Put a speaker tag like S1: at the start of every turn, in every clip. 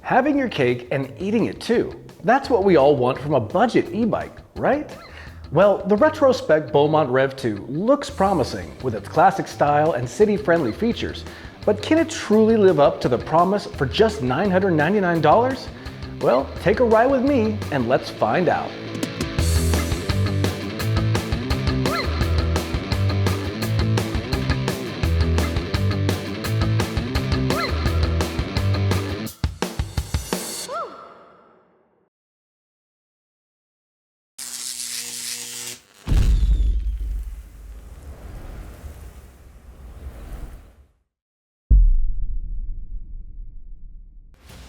S1: having your cake and eating it too. That's what we all want from a budget e-bike, right? Well, the Retrospec Beaumont Rev 2 looks promising with its classic style and city-friendly features, but can it truly live up to the promise for just $999? Well, take a ride with me and let's find out.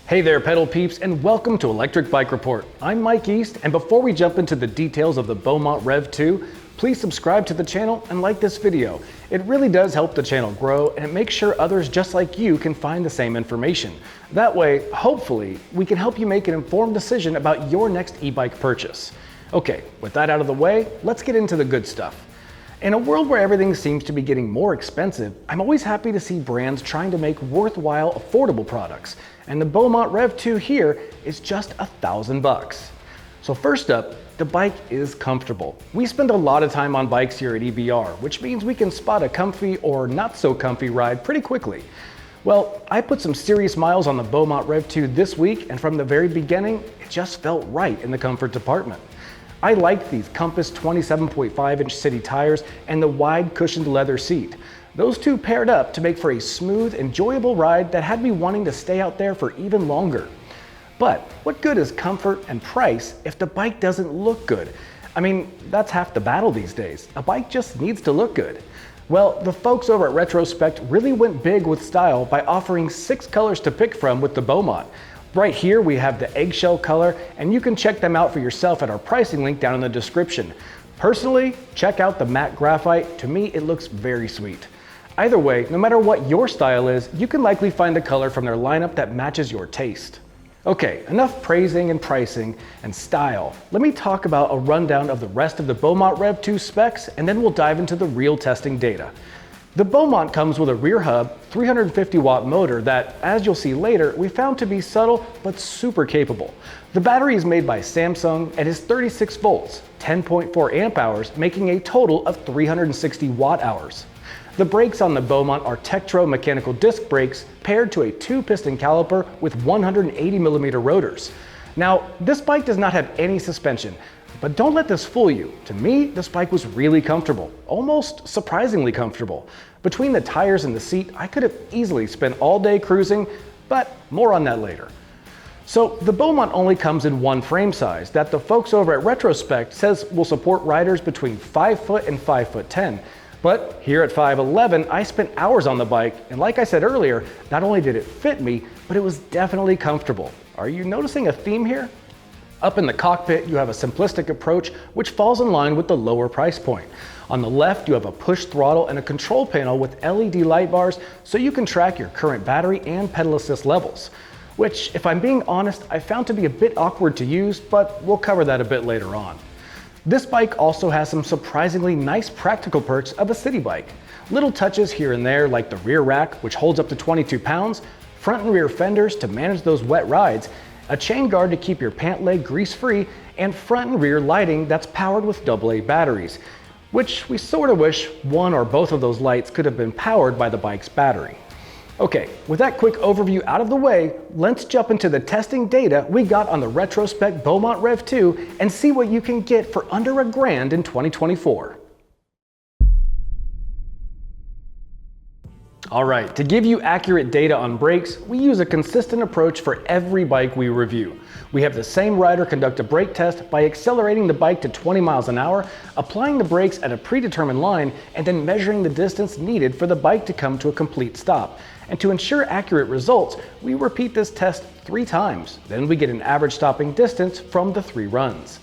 S1: Hey there, pedal peeps, and welcome to Electric Bike Report. I'm Mike East, and before we jump into the details of the Beaumont Rev 2, please subscribe to the channel and like this video. It really does help the channel grow, and it makes sure others just like you can find the same information. That way, hopefully, we can help you make an informed decision about your next e-bike purchase. Okay, with that out of the way, let's get into the good stuff. In a world where everything seems to be getting more expensive, I'm always happy to see brands trying to make worthwhile, affordable products. And the Beaumont Rev 2 here is just $1,000. So first up, the bike is comfortable. We spend a lot of time on bikes here at EBR, which means we can spot a comfy or not so comfy ride pretty quickly. Well, I put some serious miles on the Beaumont Rev 2 this week, and from the very beginning, it just felt right in the comfort department. I like these Compass 27.5-inch city tires and the wide cushioned leather seat. Those two paired up to make for a smooth, enjoyable ride that had me wanting to stay out there for even longer. But what good is comfort and price if the bike doesn't look good? I mean, that's half the battle these days. A bike just needs to look good. Well, the folks over at Retrospect really went big with style by offering 6 colors to pick from with the Beaumont. Right here we have the eggshell color, and you can check them out for yourself at our pricing link down in the description. Personally, check out the matte graphite. To me, it looks very sweet. Either way, no matter what your style is, you can likely find a color from their lineup that matches your taste. Okay, enough praising and pricing and style. Let me talk about a rundown of the rest of the Beaumont Rev 2 specs, and then we'll dive into the real testing data. The Beaumont comes with a rear hub, 350-watt motor that, as you'll see later, we found to be subtle but super capable. The battery is made by Samsung and is 36 volts, 10.4 amp hours, making a total of 360 watt hours. The brakes on the Beaumont are Tektro mechanical disc brakes paired to a 2-piston caliper with 180mm rotors. Now, this bike does not have any suspension, but don't let this fool you. To me, this bike was really comfortable, almost surprisingly comfortable. Between the tires and the seat, I could have easily spent all day cruising, but more on that later. So the Beaumont only comes in one frame size that the folks over at Retrospect says will support riders between 5 foot and 5'10". But here at 5'11", I spent hours on the bike, and like I said earlier, not only did it fit me, but it was definitely comfortable. Are you noticing a theme here? Up in the cockpit, you have a simplistic approach which falls in line with the lower price point. On the left, you have a push throttle and a control panel with LED light bars so you can track your current battery and pedal assist levels. Which, if I'm being honest, I found to be a bit awkward to use, but we'll cover that a bit later on. This bike also has some surprisingly nice practical perks of a city bike. Little touches here and there like the rear rack, which holds up to 22 pounds, front and rear fenders to manage those wet rides, a chain guard to keep your pant leg grease-free, and front and rear lighting that's powered with AA batteries, which we sort of wish one or both of those lights could have been powered by the bike's battery. Okay, with that quick overview out of the way, let's jump into the testing data we got on the Retrospec Beaumont Rev 2 and see what you can get for under $1,000 in 2024. Alright, to give you accurate data on brakes, we use a consistent approach for every bike we review. We have the same rider conduct a brake test by accelerating the bike to 20 miles an hour, applying the brakes at a predetermined line, and then measuring the distance needed for the bike to come to a complete stop. And to ensure accurate results, we repeat this test 3 times. Then we get an average stopping distance from the 3 runs.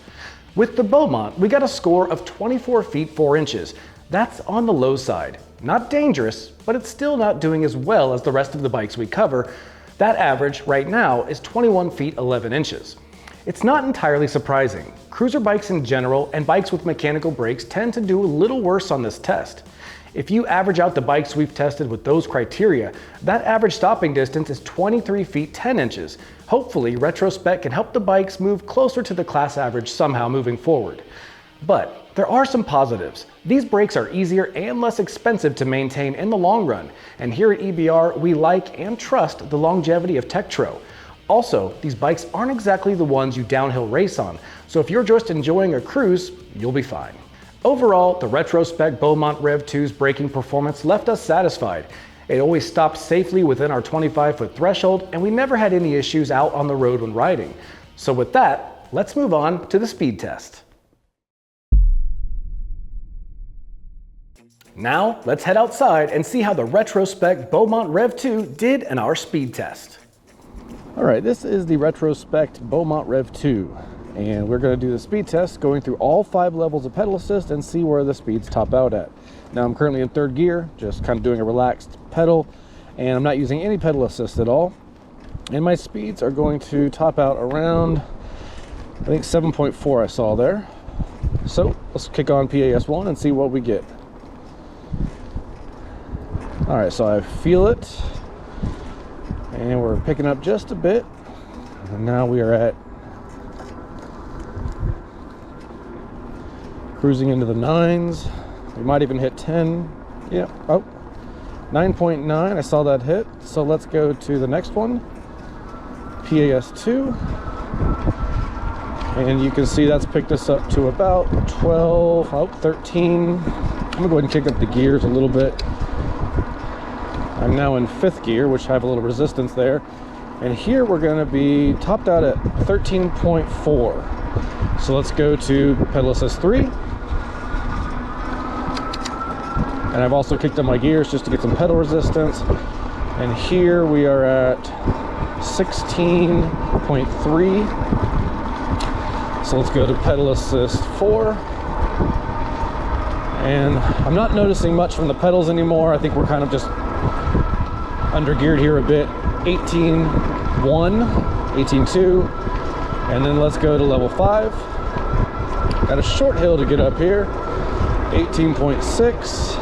S1: With the Beaumont, we got a score of 24 feet 4 inches. That's on the low side. Not dangerous, but it's still not doing as well as the rest of the bikes we cover. That average right now is 21 feet 11 inches. It's not entirely surprising. Cruiser bikes in general and bikes with mechanical brakes tend to do a little worse on this test. If you average out the bikes we've tested with those criteria, that average stopping distance is 23 feet 10 inches. Hopefully, Retrospec can help the bikes move closer to the class average somehow moving forward. But there are some positives. These brakes are easier and less expensive to maintain in the long run, and here at EBR we like and trust the longevity of Tektro. Also, these bikes aren't exactly the ones you downhill race on, so if you're just enjoying a cruise, you'll be fine. Overall, the Retrospec Beaumont Rev 2's braking performance left us satisfied. It always stopped safely within our 25-foot threshold, and we never had any issues out on the road when riding. So with that, let's move on to the speed test. Now, let's head outside and see how the Retrospec Beaumont Rev 2 did in our speed test. All right, this is the Retrospec Beaumont Rev 2. And we're going to do the speed test going through all 5 levels of pedal assist and see where the speeds top out at. Now I'm currently in 3rd gear, just kind of doing a relaxed pedal, and I'm not using any pedal assist at all. And my speeds are going to top out around, I think 7.4 I saw there. So let's kick on PAS1 and see what we get. All right, so I feel it, and we're picking up just a bit. And now we are at cruising into the 9s. We might even hit 10. Yeah, oh, 9.9, I saw that hit. So let's go to the next one, PAS2. And you can see that's picked us up to about 12, oh, 13. I'm gonna go ahead and kick up the gears a little bit. I'm now in 5th gear, which I have a little resistance there. And here we're gonna be topped out at 13.4. So let's go to pedal assist 3. And I've also kicked up my gears just to get some pedal resistance. And here we are at 16.3. So let's go to pedal assist 4. And I'm not noticing much from the pedals anymore. I think we're kind of just under geared here a bit. 18.1, 18.2. And then let's go to level 5. Got a short hill to get up here. 18.6.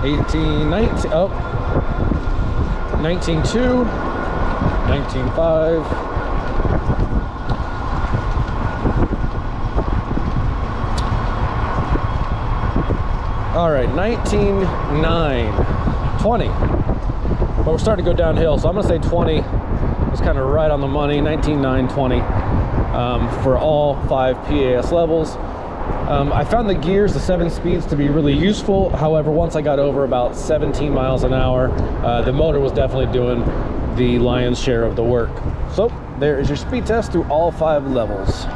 S1: 18, 19, oh, 19.2, 19.5. All right, 19.9, 20. But we're starting to go downhill, so I'm gonna say 20. It's kind of right on the money, 19.9, 20 for all 5 PAS levels. I found the gears, the 7 speeds, to be really useful. However, once I got over about 17 miles an hour, the motor was definitely doing the lion's share of the work. So there is your speed test through all 5 levels.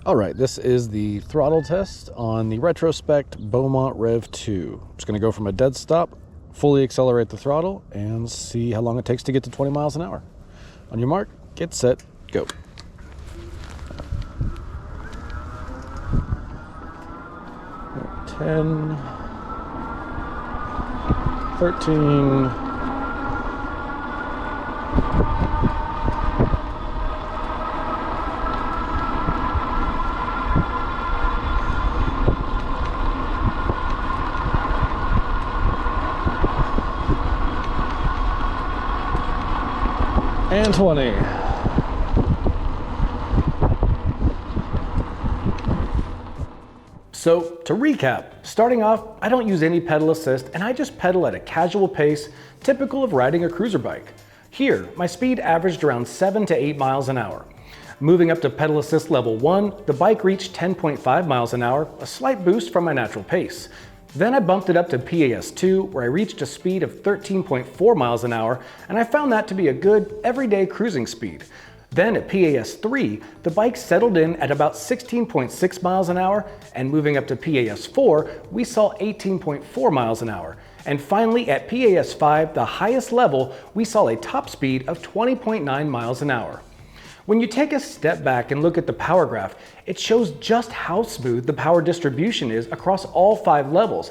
S1: All right, this is the throttle test on the Retrospec Beaumont Rev 2. I'm just gonna go from a dead stop, fully accelerate the throttle, and see how long it takes to get to 20 miles an hour. On your mark, get set, go. 10, 13, 20. So to recap, starting off, I don't use any pedal assist and I just pedal at a casual pace, typical of riding a cruiser bike. Here, my speed averaged around 7 to 8 miles an hour. Moving up to pedal assist level 1, the bike reached 10.5 miles an hour, a slight boost from my natural pace. Then I bumped it up to PAS2, where I reached a speed of 13.4 miles an hour, and I found that to be a good, everyday cruising speed. Then at PAS3, the bike settled in at about 16.6 miles an hour, and moving up to PAS4, we saw 18.4 miles an hour. And finally at PAS5, the highest level, we saw a top speed of 20.9 miles an hour. When you take a step back and look at the power graph, it shows just how smooth the power distribution is across all 5 levels.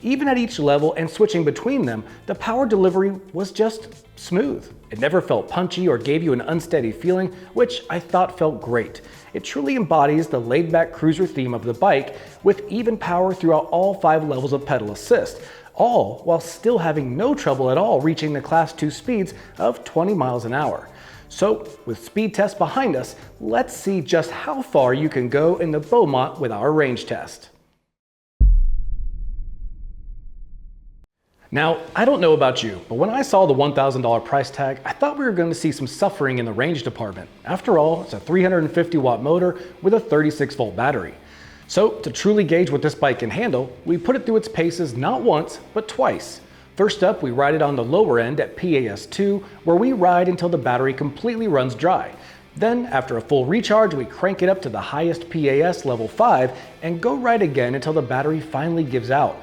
S1: Even at each level and switching between them, the power delivery was just smooth. It never felt punchy or gave you an unsteady feeling, which I thought felt great. It truly embodies the laid-back cruiser theme of the bike, with even power throughout all 5 levels of pedal assist, all while still having no trouble at all reaching the Class 2 speeds of 20 miles an hour. So, with speed tests behind us, let's see just how far you can go in the Beaumont with our range test. Now, I don't know about you, but when I saw the $1,000 price tag, I thought we were going to see some suffering in the range department. After all, it's a 350 watt motor with a 36 volt battery. So, to truly gauge what this bike can handle, we put it through its paces not once, but twice. First up, we ride it on the lower end at PAS2, where we ride until the battery completely runs dry. Then, after a full recharge, we crank it up to the highest PAS level 5 and go ride again until the battery finally gives out.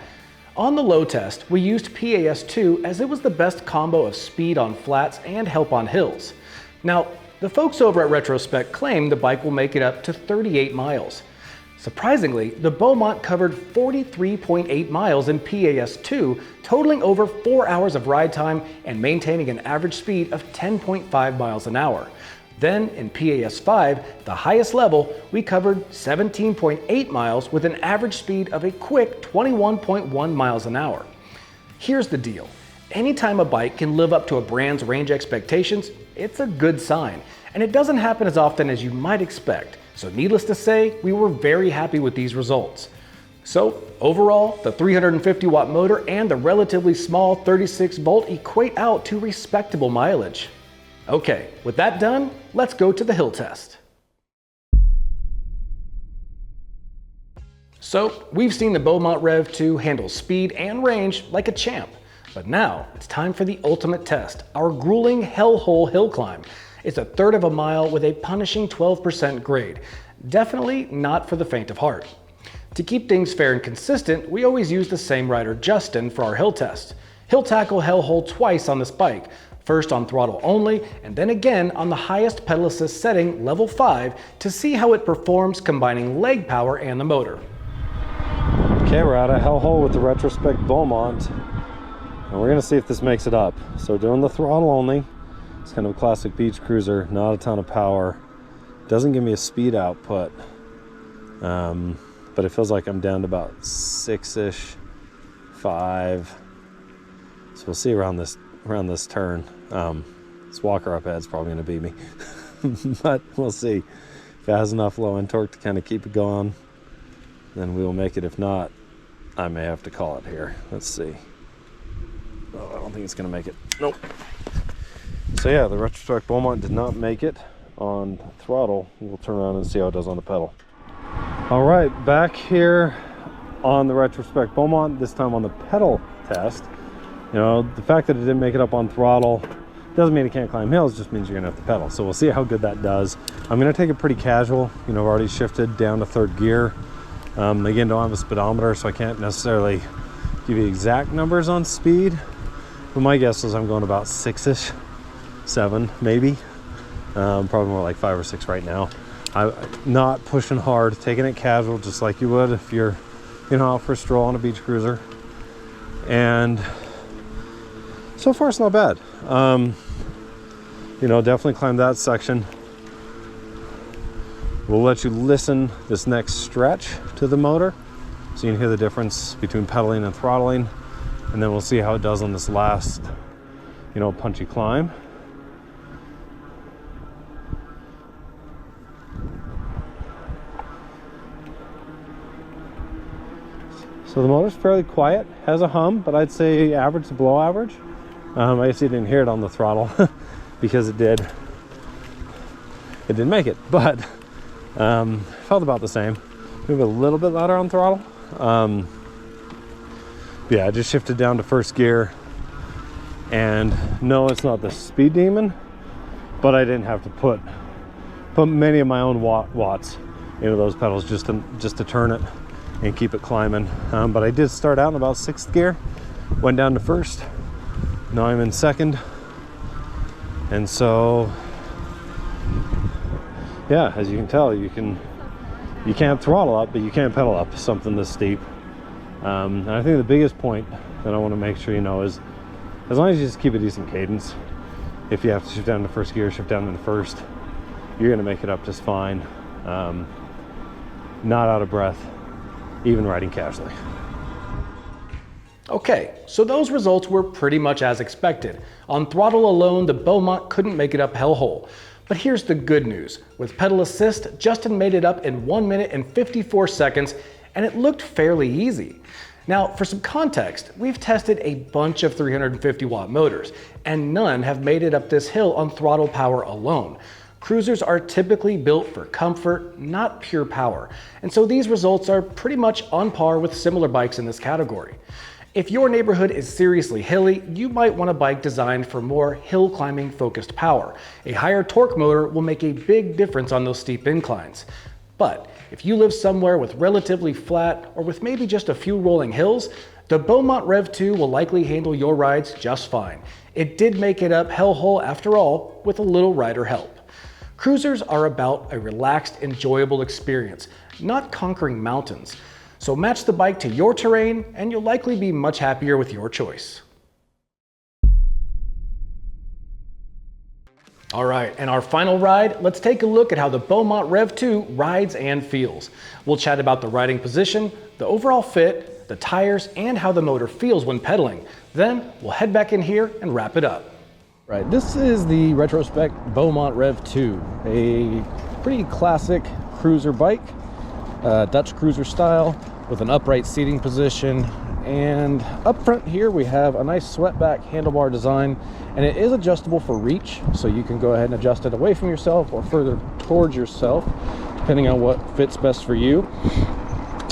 S1: On the low test, we used PAS2 as it was the best combo of speed on flats and help on hills. Now, the folks over at Retrospec claim the bike will make it up to 38 miles. Surprisingly, the Beaumont covered 43.8 miles in PAS2, totaling over 4 hours of ride time and maintaining an average speed of 10.5 miles an hour. Then, in PAS5, the highest level, we covered 17.8 miles with an average speed of a quick 21.1 miles an hour. Here's the deal. Anytime a bike can live up to a brand's range expectations, it's a good sign, and it doesn't happen as often as you might expect. So needless to say, we were very happy with these results. So overall, the 350 watt motor and the relatively small 36 volt equate out to respectable mileage. Okay, with that done, let's go to the hill test. So, we've seen the Beaumont Rev 2 handle speed and range like a champ, but now it's time for the ultimate test, our grueling hellhole hill climb. It's a third of a mile with a punishing 12% grade. Definitely not for the faint of heart. To keep things fair and consistent, we always use the same rider, Justin, for our hill test. He'll tackle hellhole twice on this bike. First on throttle only, and then again on the highest pedal assist setting, level 5, to see how it performs combining leg power and the motor.
S2: Okay, we're at a hellhole with the Retrospec Beaumont, and we're gonna see if this makes it up. So doing the throttle only, it's kind of a classic beach cruiser, not a ton of power. Doesn't give me a speed output, but it feels like I'm down to about 6-ish, 5. So we'll see around this turn. This walker up ahead's probably going to beat me, but we'll see. If it has enough low end torque to kind of keep it going, then we will make it. If not, I may have to call it here. Let's see. Oh, I don't think it's going to make it. Nope. So yeah, the Retrospec Beaumont did not make it on throttle. We'll turn around and see how it does on the pedal. All right, back here on the Retrospec Beaumont, this time on the pedal test. You know, the fact that it didn't make it up on throttle doesn't mean it can't climb hills, it just means you're gonna have to pedal. So we'll see how good that does. I'm gonna take it pretty casual. You know, I've already shifted down to 3rd gear. Again, don't have a speedometer, so I can't necessarily give you exact numbers on speed. But my guess is I'm going about 6-ish, 7 maybe. Probably more like 5 or 6 right now. I'm not pushing hard, taking it casual, just like you would if you're, you know, out for a stroll on a beach cruiser. And so far it's not bad. You know, definitely climb that section. We'll let you listen this next stretch to the motor so you can hear the difference between pedaling and throttling, and then we'll see how it does on this last, you know, punchy climb. So the motor's fairly quiet, has a hum, but I'd say average to below average. I guess you didn't hear it on the throttle because it didn't make it, but felt about the same. Maybe a little bit louder on throttle. Yeah, I just shifted down to 1st gear, and no, it's not the speed demon, but I didn't have to put many of my own watts into those pedals just to turn it and keep it climbing. But I did start out in about 6th gear, went down to 1st. Now I'm in 2nd, and so yeah, as you can tell, you can't throttle up, but you can pedal up something this steep. And I think the biggest point that I want to make sure you know is, as long as you just keep a decent cadence, if you have to shift down to first gear, shift down into first, you're going to make it up just fine. Not out of breath, even riding casually.
S1: Okay, so those results were pretty much as expected. On throttle alone, the Beaumont couldn't make it up hellhole. But here's the good news. With pedal assist, Justin made it up in 1 minute and 54 seconds, and it looked fairly easy. Now, for some context, we've tested a bunch of 350 watt motors, and none have made it up this hill on throttle power alone. Cruisers are typically built for comfort, not pure power, and so these results are pretty much on par with similar bikes in this category. If your neighborhood is seriously hilly, you might want a bike designed for more hill climbing focused power. A higher torque motor will make a big difference on those steep inclines. But if you live somewhere with relatively flat or with maybe just a few rolling hills, the Beaumont Rev 2 will likely handle your rides just fine. It did make it up hellhole after all, with a little rider help. Cruisers are about a relaxed, enjoyable experience, not conquering mountains. So match the bike to your terrain and you'll likely be much happier with your choice. All right, and our final ride, let's take a look at how the Beaumont Rev 2 rides and feels. We'll chat about the riding position, the overall fit, the tires, and how the motor feels when pedaling. Then we'll head back in here and wrap it up.
S2: Right, this is the Retrospec Beaumont Rev 2, a pretty classic cruiser bike, Dutch cruiser style, with an upright seating position. And up front here we have a nice swept-back handlebar design, and it is adjustable for reach, so you can go ahead and adjust it away from yourself or further towards yourself, depending on what fits best for you.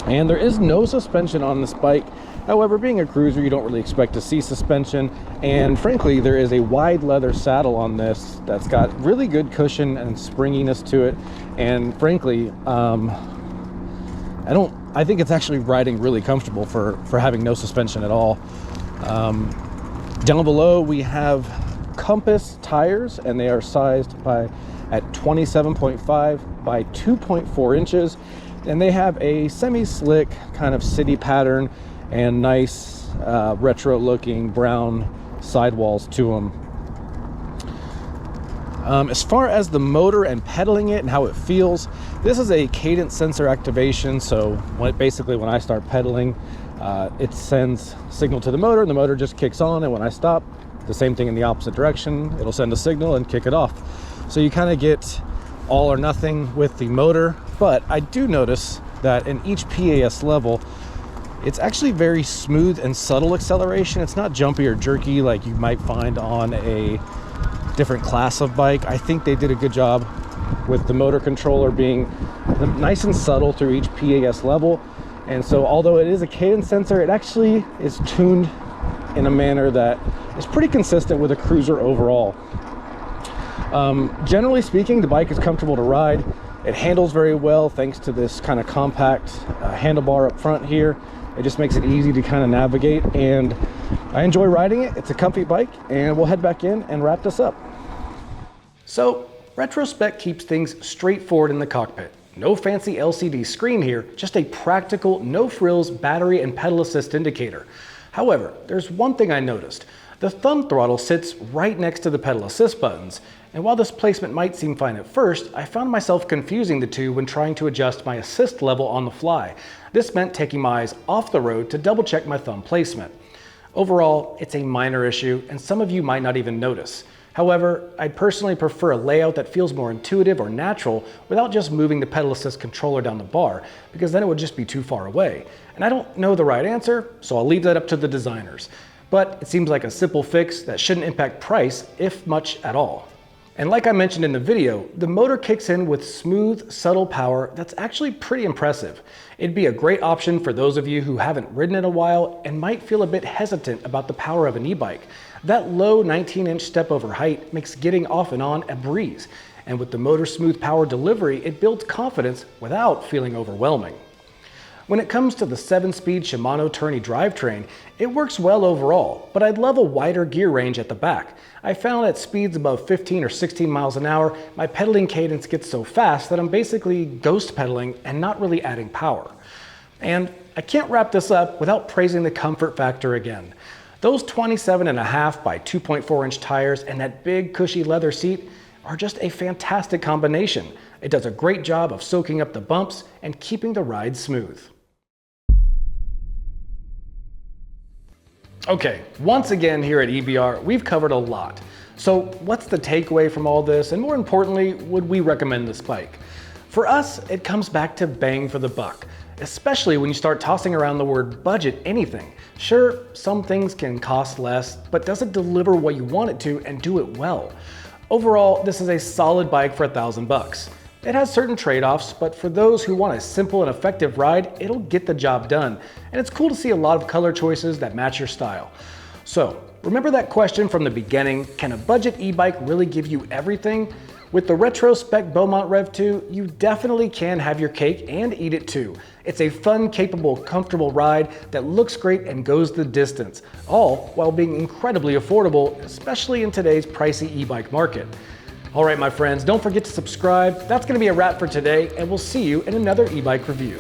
S2: And there is no suspension on this bike. However, being a cruiser, you don't really expect to see suspension, and frankly, there is a wide leather saddle on this that's got really good cushion and springiness to it, and frankly, I think it's actually riding really comfortable for having no suspension at all. Down below we have Compass tires, and they are sized at 27.5 by 2.4 inches, and they have a semi-slick kind of city pattern and nice retro looking brown sidewalls to them. As far as the motor and pedaling it and how it feels, this is a cadence sensor activation, so basically when I start pedaling, it sends signal to the motor, and the motor just kicks on, and when I stop, the same thing in the opposite direction, it'll send a signal and kick it off. So you kind of get all or nothing with the motor, but I do notice that in each PAS level, it's actually very smooth and subtle acceleration. It's not jumpy or jerky like you might find on a different class of bike. I think they did a good job with the motor controller being nice and subtle through each PAS level. And so although it is a cadence sensor, it actually is tuned in a manner that is pretty consistent with a cruiser overall. Generally speaking, the bike is comfortable to ride. It handles very well thanks to this kind of compact handlebar up front here. It just makes it easy to kind of navigate, and I enjoy riding it. It's a comfy bike, and we'll head back in and wrap this up.
S1: So, Retrospec keeps things straightforward in the cockpit. No fancy LCD screen here, just a practical, no-frills battery and pedal assist indicator. However, there's one thing I noticed. The thumb throttle sits right next to the pedal assist buttons, and while this placement might seem fine at first, I found myself confusing the two when trying to adjust my assist level on the fly. This meant taking my eyes off the road to double check my thumb placement. Overall, it's a minor issue, and some of you might not even notice. However, I'd personally prefer a layout that feels more intuitive or natural without just moving the pedal assist controller down the bar, because then it would just be too far away. And I don't know the right answer, so I'll leave that up to the designers. But it seems like a simple fix that shouldn't impact price, if much at all. And like I mentioned in the video, the motor kicks in with smooth, subtle power that's actually pretty impressive. It'd be a great option for those of you who haven't ridden in a while and might feel a bit hesitant about the power of an e-bike. That low 19-inch step-over height makes getting off and on a breeze. And with the motor's smooth power delivery, it builds confidence without feeling overwhelming. When it comes to the 7-speed Shimano Tourney drivetrain, it works well overall, but I'd love a wider gear range at the back. I found at speeds above 15 or 16 miles an hour, my pedaling cadence gets so fast that I'm basically ghost pedaling and not really adding power. And I can't wrap this up without praising the comfort factor again. Those 27.5 by 2.4 inch tires and that big cushy leather seat are just a fantastic combination. It does a great job of soaking up the bumps and keeping the ride smooth. Okay, once again here at EBR, we've covered a lot. So what's the takeaway from all this? And more importantly, would we recommend this bike? For us, it comes back to bang for the buck, especially when you start tossing around the word budget anything. Sure, some things can cost less, but does it deliver what you want it to and do it well? Overall, this is a solid bike for $1,000. It has certain trade-offs, but for those who want a simple and effective ride, it'll get the job done. And it's cool to see a lot of color choices that match your style. So, remember that question from the beginning, can a budget e-bike really give you everything? With the Retrospec Beaumont Rev 2, you definitely can have your cake and eat it too. It's a fun, capable, comfortable ride that looks great and goes the distance, all while being incredibly affordable, especially in today's pricey e-bike market. All right, my friends, don't forget to subscribe. That's going to be a wrap for today, and we'll see you in another e-bike review.